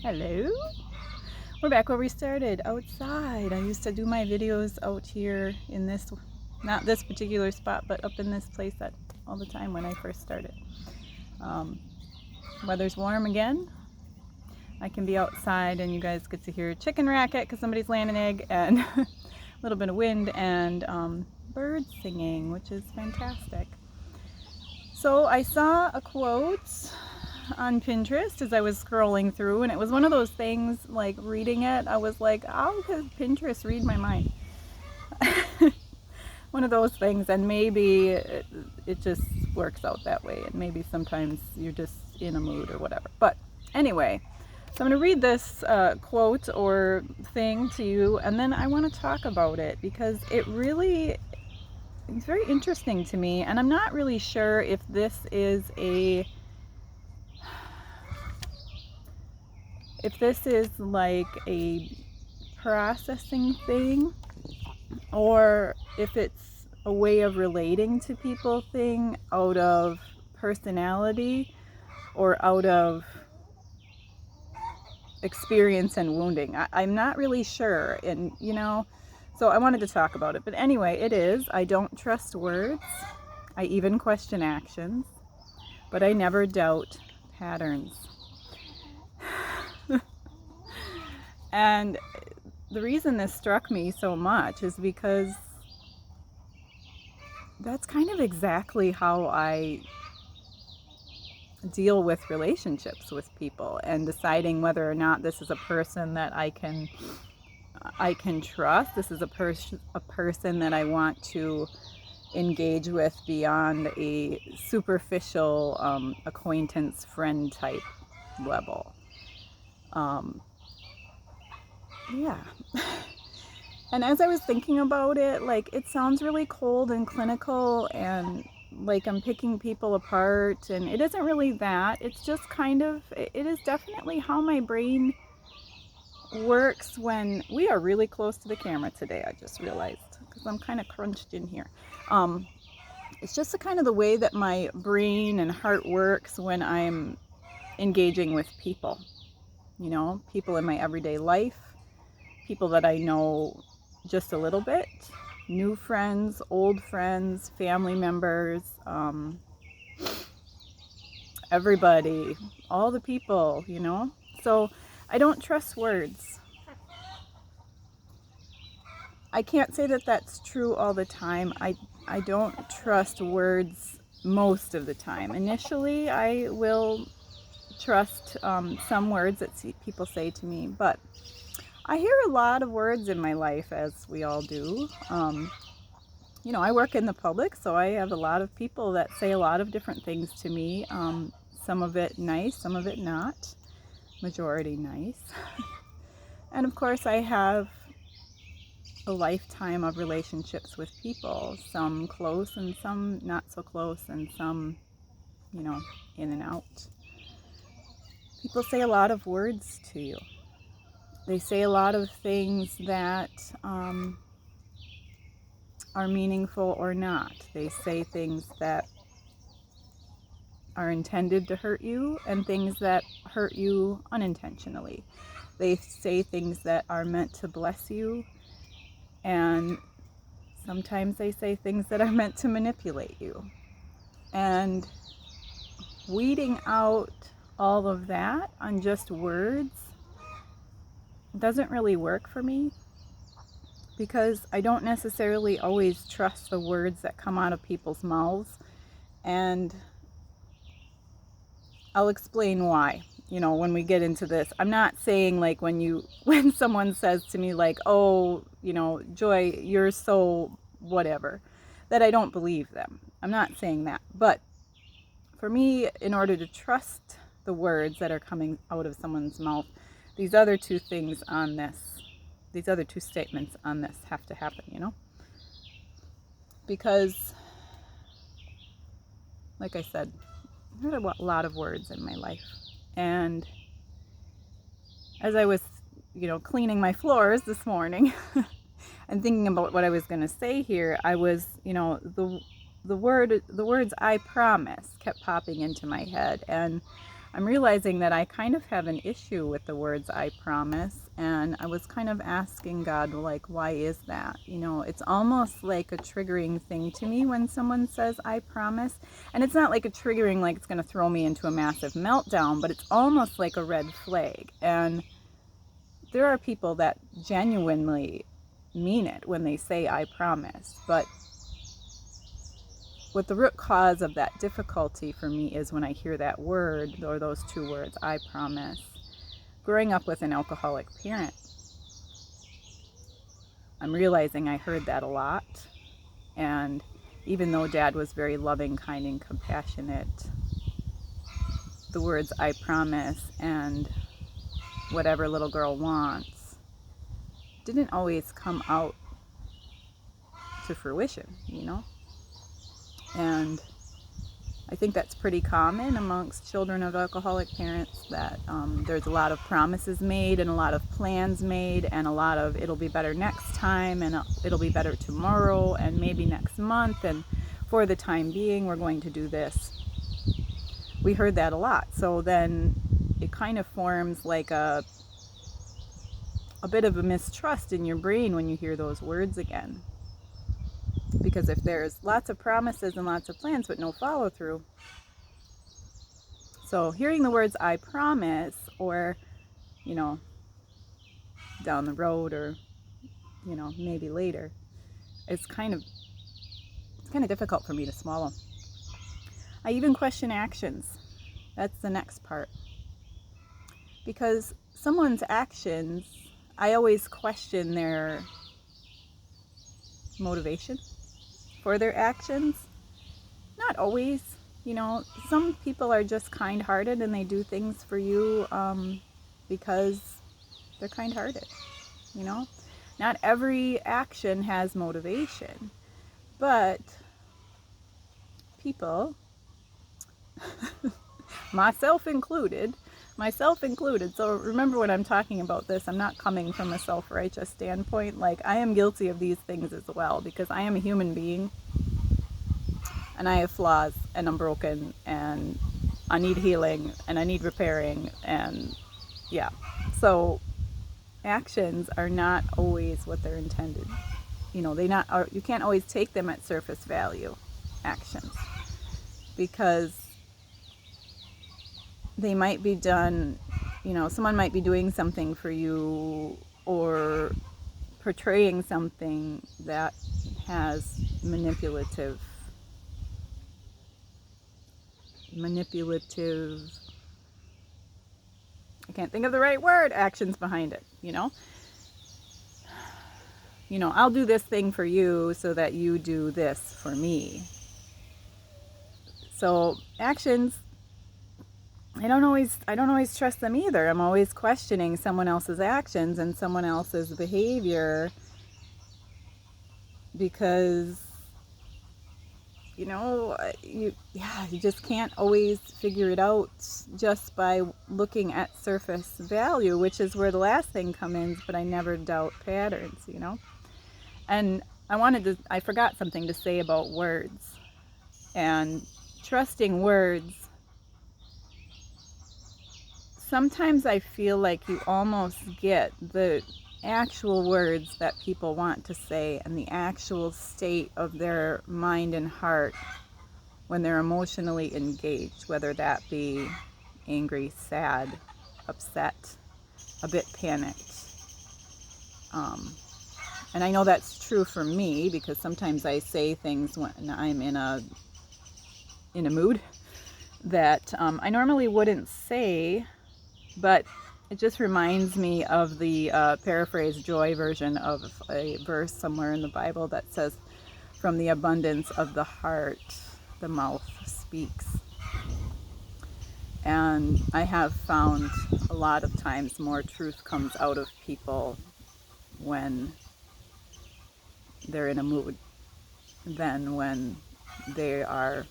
Hello. We're back where we started, outside. I used to do my videos out here in this, not this particular spot, but up in this place all the time when I first started. Um, Weather's warm again. I can be outside and you guys get to hear a chicken racket because somebody's laying an egg, and a little bit of wind and birds singing, which is fantastic. So I saw a quote on Pinterest as I was scrolling through, and it was one of those things, like reading it, I was like, how could Pinterest read my mind? One of those things, and maybe it just works out that way, and maybe sometimes you're just in a mood or whatever. But anyway, so I'm going to read this quote or thing to you, and then I want to talk about it because it's very interesting to me, and I'm not really sure if this is like a processing thing, or if it's a way of relating to people thing out of personality or out of experience and wounding. I'm not really sure, and so I wanted to talk about it. But anyway, it is, I don't trust words. I even question actions, but I never doubt patterns. And the reason this struck me so much is because that's kind of exactly how I deal with relationships with people, and deciding whether or not this is a person that I can trust. This is a person that I want to engage with beyond a superficial acquaintance friend type level. Yeah. And as I was thinking about it, like, it sounds really cold and clinical and like I'm picking people apart, and it isn't really that. It's just it is definitely how my brain works when we are really close to the camera today. I just realized because I'm kind of crunched in here. It's just the way that my brain and heart works when I'm engaging with people. People in my everyday life, people that I know just a little bit, new friends, old friends, family members, everybody, all the people, So I don't trust words. I can't say that that's true all the time. I don't trust words most of the time. Initially, I will trust some words that people say to me, but I hear a lot of words in my life, as we all do. I work in the public, so I have a lot of people that say a lot of different things to me. Some of it nice, some of it not. Majority nice. And of course, I have a lifetime of relationships with people, some close and some not so close, and some, in and out. People say a lot of words to you. They say a lot of things that are meaningful or not. They say things that are intended to hurt you and things that hurt you unintentionally. They say things that are meant to bless you, and sometimes they say things that are meant to manipulate you. And weeding out all of that on just words doesn't really work for me, because I don't necessarily always trust the words that come out of people's mouths. And I'll explain why, when we get into this. I'm not saying like when someone says to me like, oh, Joy, you're so whatever, that I don't believe them. I'm not saying that. But for me, in order to trust the words that are coming out of someone's mouth, these other two statements on this have to happen, because, like I said, I've heard a lot of words in my life. And as I was, cleaning my floors this morning and thinking about what I was going to say here, I was, the words "I promise" kept popping into my head. And I'm realizing that I kind of have an issue with the words I promise, and I was kind of asking God, like, why is that? You know, it's almost like a triggering thing to me when someone says I promise. And it's not like a triggering, like it's going to throw me into a massive meltdown, but it's almost like a red flag. And there are people that genuinely mean it when they say I promise, but what the root cause of that difficulty for me is when I hear that word, or those two words, I promise. Growing up with an alcoholic parent, I'm realizing I heard that a lot. And even though Dad was very loving, kind, and compassionate, the words I promise and whatever little girl wants didn't always come out to fruition, you know? And I think that's pretty common amongst children of alcoholic parents, that there's a lot of promises made and a lot of plans made and a lot of it'll be better next time and it'll be better tomorrow and maybe next month, and for the time being we're going to do this. We heard that a lot. So then it kind of forms like a bit of a mistrust in your brain when you hear those words again. Because if there's lots of promises and lots of plans but no follow through. So hearing the words I promise, or, you know, down the road, or, you know, maybe later, it's kind of difficult for me to swallow. I even question actions. That's the next part. Because someone's actions, I always question their motivation for their actions. Not always, you know, some people are just kind-hearted and they do things for you because they're kind-hearted, you know. Not every action has motivation, but people, myself included, so remember when I'm talking about this, I'm not coming from a self-righteous standpoint. Like, I am guilty of these things as well, because I am a human being and I have flaws and I'm broken and I need healing and I need repairing, and yeah. So actions are not always what they're intended. You know, you can't always take them at surface value, actions, because they might be done, you know, someone might be doing something for you or portraying something that has manipulative, I can't think of the right word, actions behind it, you know? You know, I'll do this thing for you so that you do this for me. So actions, I don't always trust them either. I'm always questioning someone else's actions and someone else's behavior, because, you know, you just can't always figure it out just by looking at surface value, which is where the last thing comes in, but I never doubt patterns, you know. And I forgot something to say about words and trusting words. Sometimes I feel like you almost get the actual words that people want to say and the actual state of their mind and heart when they're emotionally engaged, whether that be angry, sad, upset, a bit panicked. And I know that's true for me, because sometimes I say things when I'm in a mood that I normally wouldn't say, but it just reminds me of the paraphrase Joy version of a verse somewhere in the Bible that says, "From the abundance of the heart, the mouth speaks." And I have found a lot of times more truth comes out of people when they're in a mood than when they are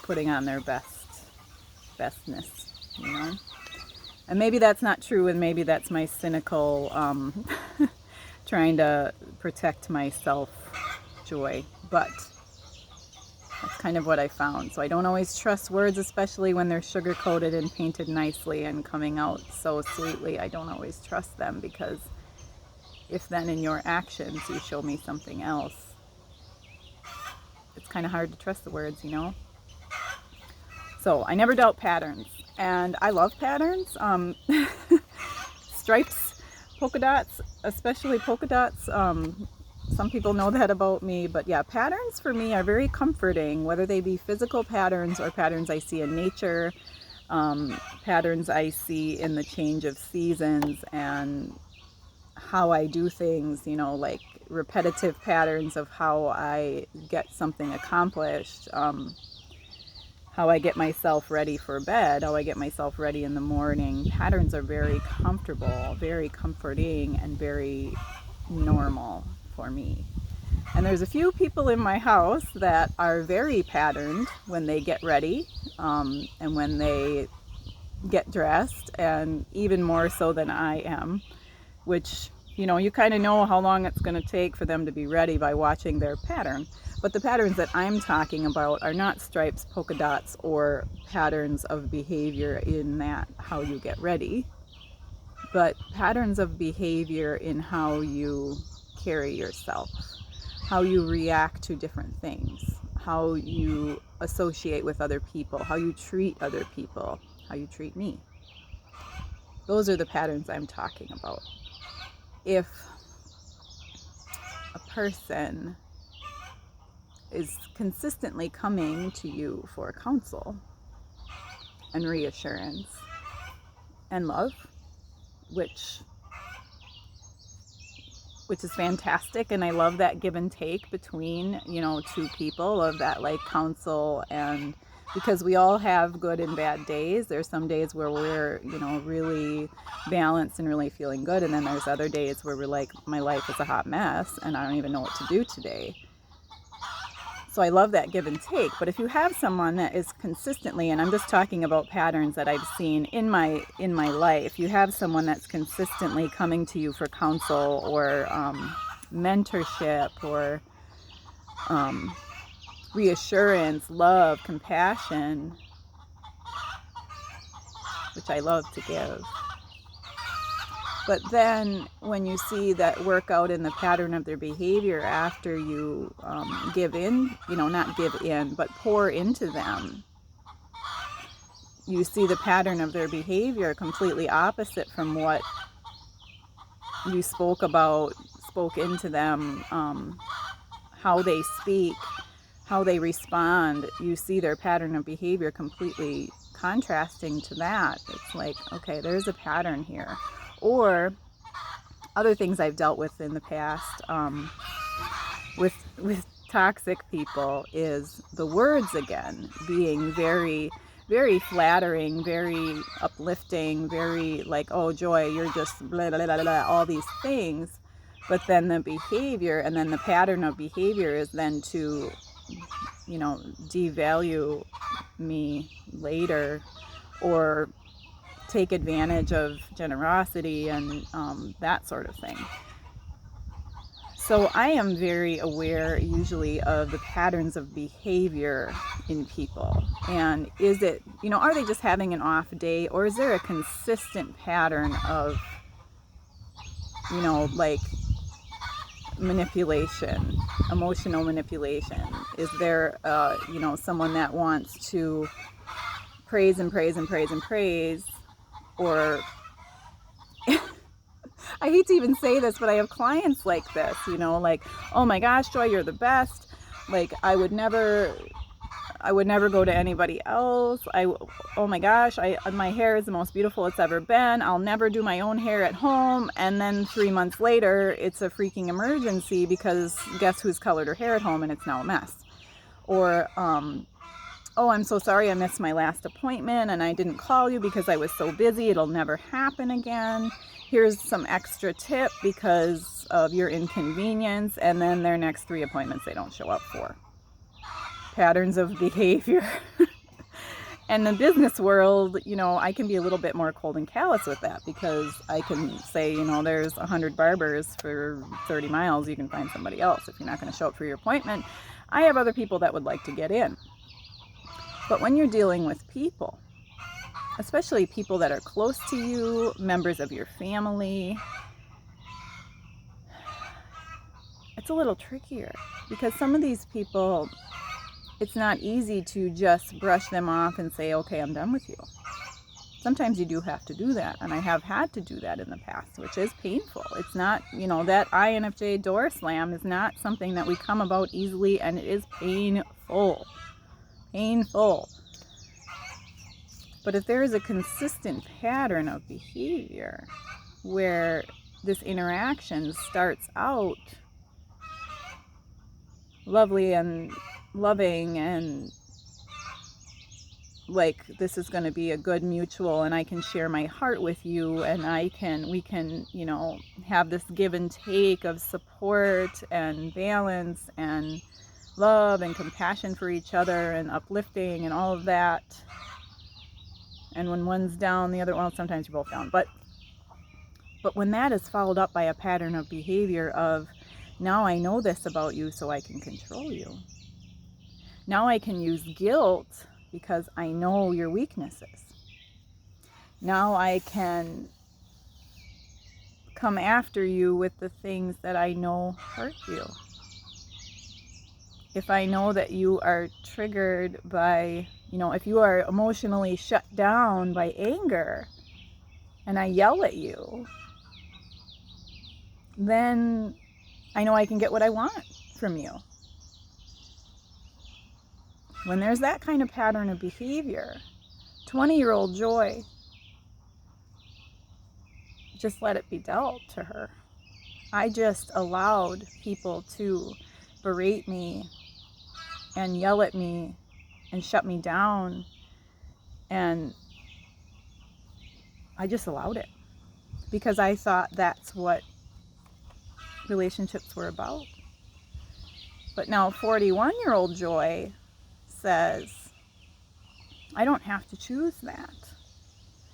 putting on their bestness, you know. And maybe that's not true, and maybe that's my cynical trying to protect myself joy. But That's kind of what I found. So I don't always trust words, especially when they're sugar coated and painted nicely and coming out so sweetly. I don't always trust them, because if then in your actions you show me something else, it's kind of hard to trust the words, you know? So I never doubt patterns, and I love patterns. Stripes, polka dots, especially polka dots. Some people know that about me, but yeah, patterns for me are very comforting, whether they be physical patterns or patterns I see in nature, patterns I see in the change of seasons and how I do things, you know, like repetitive patterns of how I get something accomplished, how I get myself ready for bed, how I get myself ready in the morning. Patterns are very comfortable, very comforting, and very normal for me. And there's a few people in my house that are very patterned when they get ready, and when they get dressed, and even more so than I am, which, you know, you kind of know how long it's going to take for them to be ready by watching their pattern. But the patterns that I'm talking about are not stripes, polka dots, or patterns of behavior in that how you get ready, but patterns of behavior in how you carry yourself, how you react to different things, how you associate with other people, how you treat other people, how you treat me. Those are the patterns I'm talking about. If a person is consistently coming to you for counsel and reassurance and love, which is fantastic, and I love that give and take between, you know, two people, of that like counsel, and because we all have good and bad days. There's some days where we're, you know, really balanced and really feeling good, and then there's other days where we're like, my life is a hot mess and I don't even know what to do today. So I love that give and take. But if you have someone that is consistently, and I'm just talking about patterns that I've seen in my life, you have someone that's consistently coming to you for counsel or mentorship or reassurance, love, compassion, which I love to give. But then when you see that work out in the pattern of their behavior after you give in, you know, not give in, but pour into them, you see the pattern of their behavior completely opposite from what you spoke into them, how they speak, how they respond. You see their pattern of behavior completely contrasting to that. It's like, okay, there's a pattern here. Or other things I've dealt with in the past with toxic people is the words again being very, very flattering, very uplifting, very like, oh Joy, you're just blah, blah, blah, blah, all these things. But then the behavior and then the pattern of behavior is then to, you know, devalue me later, or take advantage of generosity and that sort of thing. So I am very aware usually of the patterns of behavior in people. And is it, you know, are they just having an off day, or is there a consistent pattern of, you know, like manipulation, emotional manipulation? Is there, you know, someone that wants to praise and praise and praise and praise, or I hate to even say this, but I have clients like this, you know, like, oh my gosh, Joy, you're the best. Like, I would never go to anybody else. Oh my gosh, my hair is the most beautiful it's ever been. I'll never do my own hair at home. And then 3 months later, it's a freaking emergency because guess who's colored her hair at home, and it's now a mess. Or, oh, I'm so sorry I missed my last appointment and I didn't call you because I was so busy. It'll never happen again. Here's some extra tip because of your inconvenience. And then their next 3 appointments they don't show up for. Patterns of behavior. And the business world, you know, I can be a little bit more cold and callous with that, because I can say, you know, there's 100 barbers for 30 miles. You can find somebody else if you're not going to show up for your appointment. I have other people that would like to get in. But when you're dealing with people, especially people that are close to you, members of your family, it's a little trickier because some of these people, it's not easy to just brush them off and say, okay, I'm done with you. Sometimes you do have to do that, and I have had to do that in the past, which is painful. It's not, that INFJ door slam is not something that we come about easily, and it is painful. Painful. But if there is a consistent pattern of behavior where this interaction starts out lovely and loving and like this is going to be a good mutual, and I can share my heart with you, and we can have this give and take of support and balance and love and compassion for each other and uplifting and all of that. And when one's down, the other, well, sometimes you're both down, but when that is followed up by a pattern of behavior of, now I know this about you so I can control you. Now I can use guilt because I know your weaknesses. Now I can come after you with the things that I know hurt you. If I know that you are triggered by, if you are emotionally shut down by anger and I yell at you, then I know I can get what I want from you. When there's that kind of pattern of behavior, 20-year-old Joy, just let it be dealt to her. I just allowed people to berate me and yell at me and shut me down, and I just allowed it because I thought that's what relationships were about. But now 41-year-old Joy says, I don't have to choose that.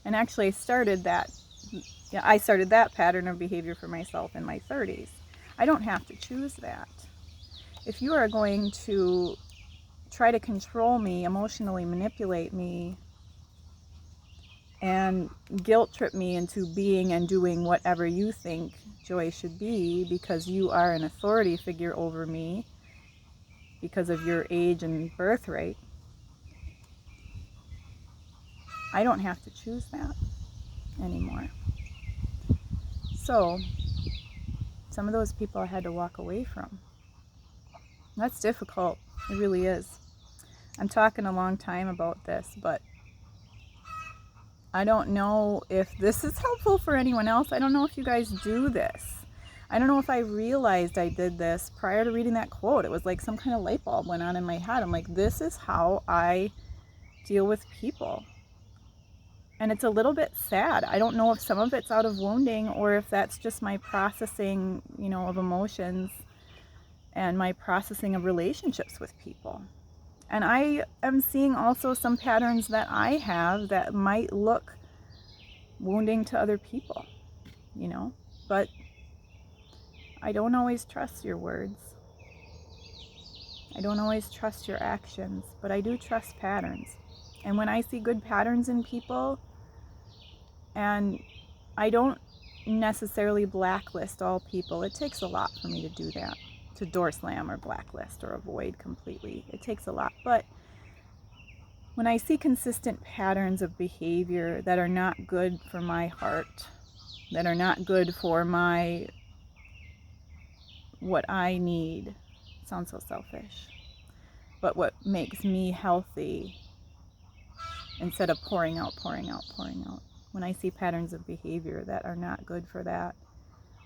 And actually I started that pattern of behavior for myself in my 30s. I don't have to choose that. If you are going to try to control me, emotionally manipulate me, and guilt trip me into being and doing whatever you think Joy should be because you are an authority figure over me because of your age and birthright, I don't have to choose that anymore. So, some of those people I had to walk away from. That's difficult. It really is. I'm talking a long time about this, but I don't know if this is helpful for anyone else. I don't know if you guys do this. I don't know if I realized I did this prior to reading that quote. It was like some kind of light bulb went on in my head. I'm like, this is how I deal with people. And it's a little bit sad. I don't know if some of it's out of wounding or if that's just my processing, of emotions and my processing of relationships with people. And I am seeing also some patterns that I have that might look wounding to other people, but I don't always trust your words. I don't always trust your actions, but I do trust patterns. And when I see good patterns in people, and I don't necessarily blacklist all people. It takes a lot for me to do that, to door slam or blacklist or avoid completely. It takes a lot. But when I see consistent patterns of behavior that are not good for my heart, that are not good for what I need, it sounds so selfish, but what makes me healthy instead of pouring out. When I see patterns of behavior that are not good for that,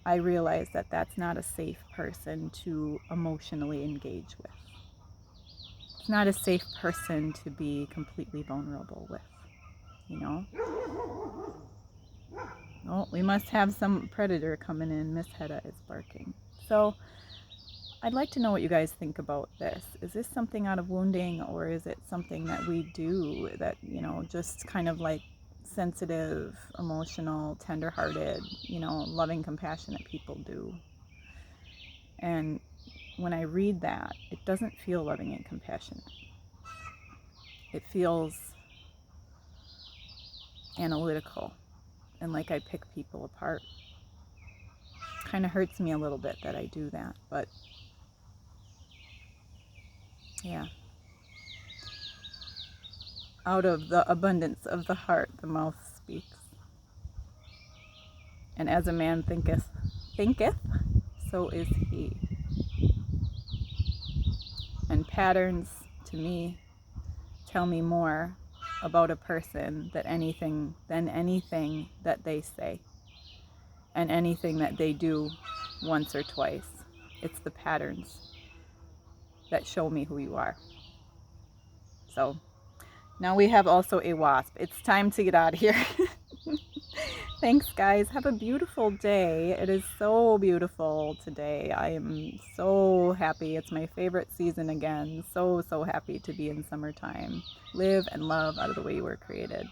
I realize that that's not a safe person to emotionally engage with. It's not a safe person to be completely vulnerable with, Oh, we must have some predator coming in. Miss Hedda is barking. So I'd like to know what you guys think about this. Is this something out of wounding, or is it something that we do that, just kind of like sensitive, emotional, tender-hearted, loving, compassionate people do? And when I read that, it doesn't feel loving and compassionate. It feels analytical and like I pick people apart. Kind of hurts me a little bit that I do that, but yeah. Out of the abundance of the heart, the mouth speaks. And as a man thinketh, so is he. And patterns, to me, tell me more about a person than anything that they say and anything that they do once or twice. It's the patterns that show me who you are. So now we have also a wasp. It's time to get out of here. Thanks, guys. Have a beautiful day. It is so beautiful today. I am so happy. It's my favorite season again. So happy to be in summertime. Live and love out of the way you were created.